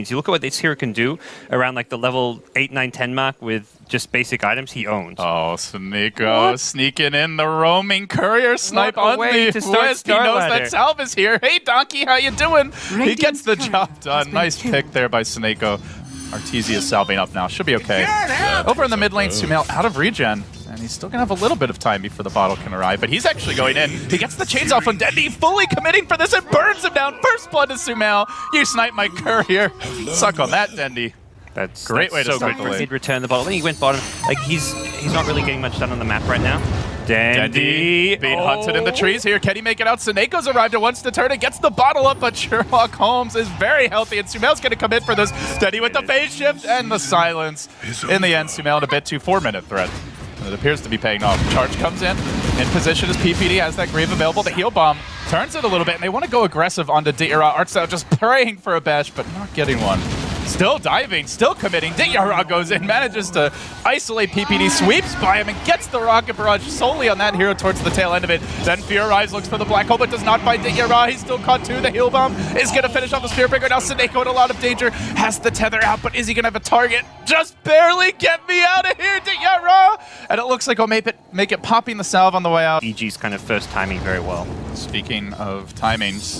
You look at what this hero can do around like the level 8, 9, 10 mark with just basic items he owns. Oh, Sneko sneaking in the roaming courier snipe on the to start West. He knows that Salve is here. Hey, Donkey, how you doing? He gets the job done. Nice pick there by Sneko. Arteezy is salving up now. Should be okay. Over in the mid lane, Sumail out of regen. And he's still going to have a little bit of time before the bottle can arrive, but he's actually going in. He gets the chains off on Dendy, fully committing for this and burns him down. First blood to Sumail. You snipe my courier. Suck on that, Dendy. That's great way to so start good. the lane. He'd return the bottle. Then he went bottom. Like he's not really getting much done on the map right now. Dendy being hunted in the trees here. Can he make it out? Saneko's arrived and wants to turn it. Gets the bottle up, but Sherlock Holmes is very healthy, and Sumail's going to commit for this. Dendy with the phase shift and the silence. In the end, Sumail in a bit too 4-minute threat. It appears to be paying off. Charge comes in position as PPD has that Grave available. The heal bomb turns it a little bit, and they want to go aggressive onto DityaRa. Artstyle just praying for a bash, but not getting one. Still diving, still committing. DityaRa goes in, manages to isolate PPD, sweeps by him, and gets the rocket barrage solely on that hero towards the tail end of it. Then Fear arrives, looks for the black hole, but does not find DityaRa. He's still caught too. The heal bomb is going to finish off the spear breaker. Now Sneko in a lot of danger, has the tether out, but is he going to have a target? Just barely get me out of here, DityaRa! And it looks like he'll make it popping the salve on the way out. EG's kind of first timing very well. Speaking of timings,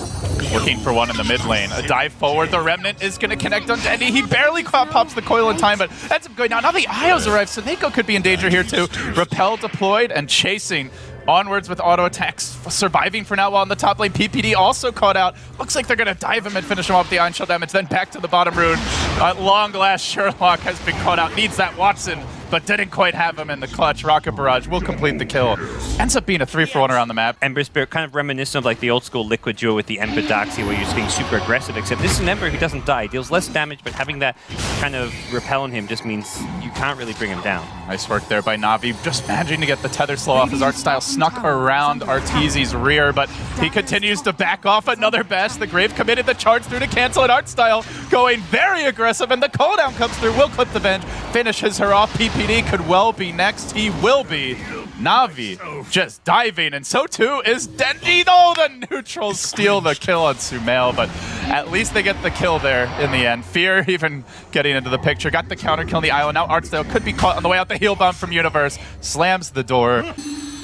looking for one in the mid lane. A dive forward, the Remnant is going to connect on Dendy. He barely pops the coil in time, but ends up going down. Now the Ios arrive, so Sneko could be in danger here too. Repel deployed and chasing onwards with auto attacks, surviving for now while in the top lane. PPD also caught out. Looks like they're going to dive him and finish him off with the Iron Shell damage. Then back to the bottom rune. At long last, Sherlock has been caught out. Needs that Watson, but didn't quite have him in the clutch. Rocket Barrage will complete the kill. Ends up being a 3-for-1 around the map. Ember Spirit, kind of reminiscent of like the old school Liquid duo with the Ember Darkseid, where you're just being super aggressive, except this is an Ember who doesn't die. Deals less damage, but having that kind of repel on him just means you can't really bring him down. Nice work there by Navi, just managing to get the tether slow off. His Artstyle snuck around Arteezy's rear, but he continues to back off another bash. The Grave committed the charge through to cancel it. Artstyle going very aggressive, and the cooldown comes through. Will clip the Venge, finishes her off. PPD could well be next. He will be. Navi just diving, and so too is Dendy. Oh, the neutrals steal the kill on Sumail, but at least they get the kill there in the end. Fear even getting into the picture. Got the counter kill on the island. Now Artstyle could be caught on the way out. The heal bomb from Universe slams the door.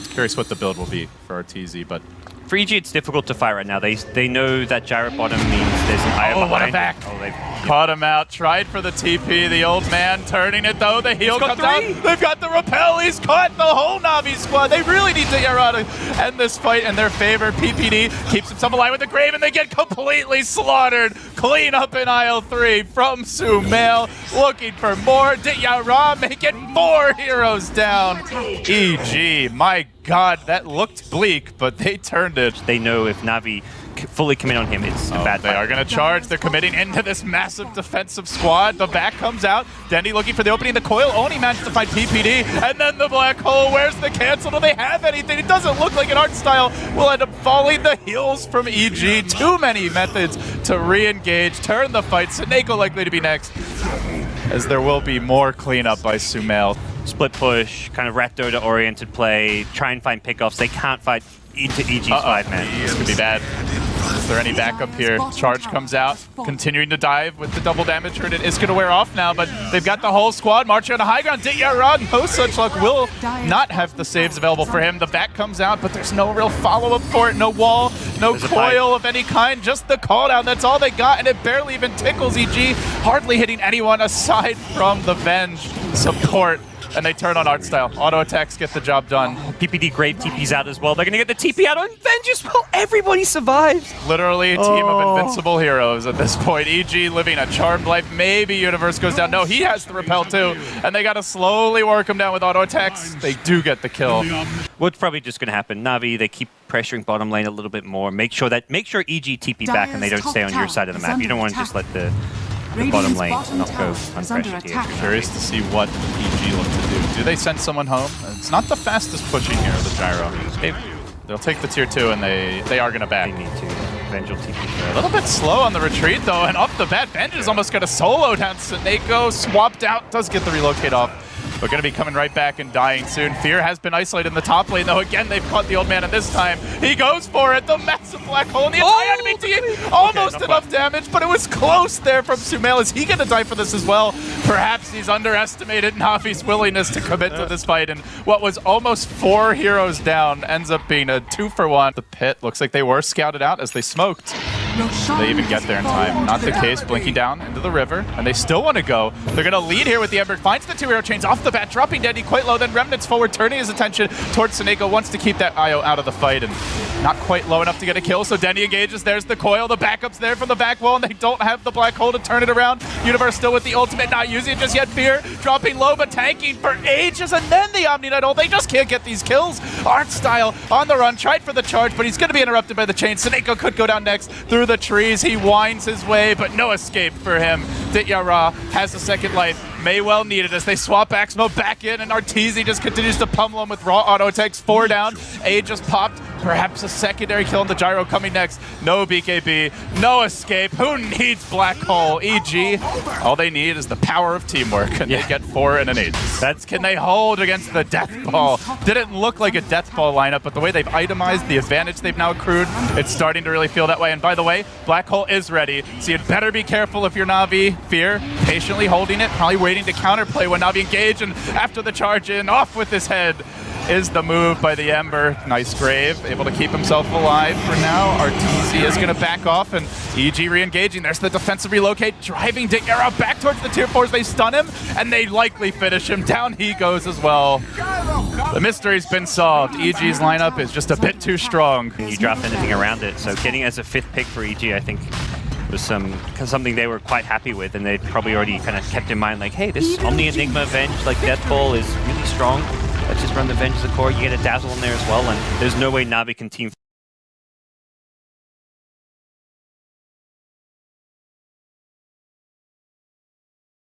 Curious what the build will be for Arteezy, but for EG, it's difficult to fight right now. They know that Gyro bottom means there's an Io behind. What a back! Oh, they've caught him out. Tried for the TP. The old man turning it though. The heal comes out. They've got the repel. He's caught the whole Navi squad. They really need DityaRa to end this fight in their favor. PPD keeps himself alive with the Grave, and they get completely slaughtered. Clean up in aisle 3 from Sumail. Looking for more. DityaRa making 4 heroes down. EG, my God, that looked bleak, but they turned it. They know if Navi fully commit on him, it's a bad fight. They are going to charge. They're committing into this massive defensive squad. The back comes out. Dendy looking for the opening. The coil only managed to find PPD. And then the black hole. Where's the cancel? Do they have anything? It doesn't look like an Artstyle will end up falling. The heals from EG. Too many methods to re-engage. Turn the fight. Sneko likely to be next, as there will be more cleanup by Sumail. Split push, kind of Rat Dota-oriented play, try and find pickoffs. They can't fight into EG's 5-man. This could be bad. Is there any backup here? Charge comes out, continuing to dive with the double damage. It is going to wear off now, but they've got the whole squad marching on the high ground. DityaRa, no such luck, will not have the saves available for him. The back comes out, but there's no real follow-up for it. No wall, no coil of any kind, just the call down. That's all they got, and it barely even tickles EG. Hardly hitting anyone aside from the Venge support. And they turn on Artstyle. Auto attacks get the job done. PPD Grave TP's out as well. They're going to get the TP out on Venge as well. Everybody survives. Literally a team of invincible heroes at this point. EG living a charmed life. Maybe Universe goes down. No, he has the repel too. And they got to slowly work him down with auto attacks. They do get the kill. What's probably just going to happen, Navi, they keep pressuring bottom lane a little bit more. Make sure EG TP back and they don't stay on your side of the map. You don't want to just let the bottom lane not go unpressured here. Curious to see what EG look to do. Do they send someone home? It's not the fastest pushing here, the Gyro. They'll take the tier 2 and they are going to back. They need to. Venge will TP. A little bit slow on the retreat though, and off the bat, Venge is almost going to solo down. Sneko swapped out, does get the relocate off. We're going to be coming right back and dying soon. Fear has been isolated in the top lane, though. Again, they've caught the old man, and this time he goes for it. The massive black hole in the entire enemy team. Almost enough damage, but it was close there from Sumail. Is he going to die for this as well? Perhaps he's underestimated Navi's willingness to commit to this fight, and what was almost 4 heroes down ends up being a 2-for-1. The pit looks like they were scouted out as they smoked. They even get there in time. Not the case. Blinking down into the river, and they still want to go. They're going to lead here with the Ember. Finds the 2 hero chains off the bat, dropping Denny quite low. Then Remnant's forward, turning his attention towards Seneko. Wants to keep that IO out of the fight, and not quite low enough to get a kill. So Denny engages. There's the coil. The backup's there from the back wall, and they don't have the black hole to turn it around. Universe still with the ultimate, not using it just yet. Fear dropping low, but tanking for ages, and then the Omni Knight ult. They just can't get these kills. Art Style on the run, tried for the charge, but he's going to be interrupted by the chain. Seneko could go down next through the trees. He winds his way, but no escape for him. DityaRa has a second life. May well need it as they swap Axmo back in, and Arteezy just continues to pummel him with raw auto attacks. 4 down. A just popped. Perhaps a secondary kill on the gyro coming next. No BKB. No escape. Who needs black hole? EG. All they need is the power of teamwork, and they get 4 and an 8. Can they hold against the death ball? Didn't look like a death ball lineup, but the way they've itemized the advantage they've now accrued, it's starting to really feel that way. And by the way, black hole is ready, so you'd better be careful if you're Navi. Fear patiently holding it, probably waiting to counterplay when Navi engage, and after the charge in, off with his head is the move by the Ember. Nice grave, able to keep himself alive for now. Arteezy is going to back off, and EG re-engaging. There's the defensive relocate, driving DityaRa back towards the tier 4s. They stun him, and they likely finish him. Down he goes as well. The mystery's been solved. EG's lineup is just a bit too strong. You drop anything around it, so getting as a 5th pick for EG, I think, was something they were quite happy with, and they'd probably already kind of kept in mind, like, hey, this Omni Enigma Venge, like Death Ball, is really strong. Let's just run the Venge as the core. You get a Dazzle in there as well, and there's no way Navi can team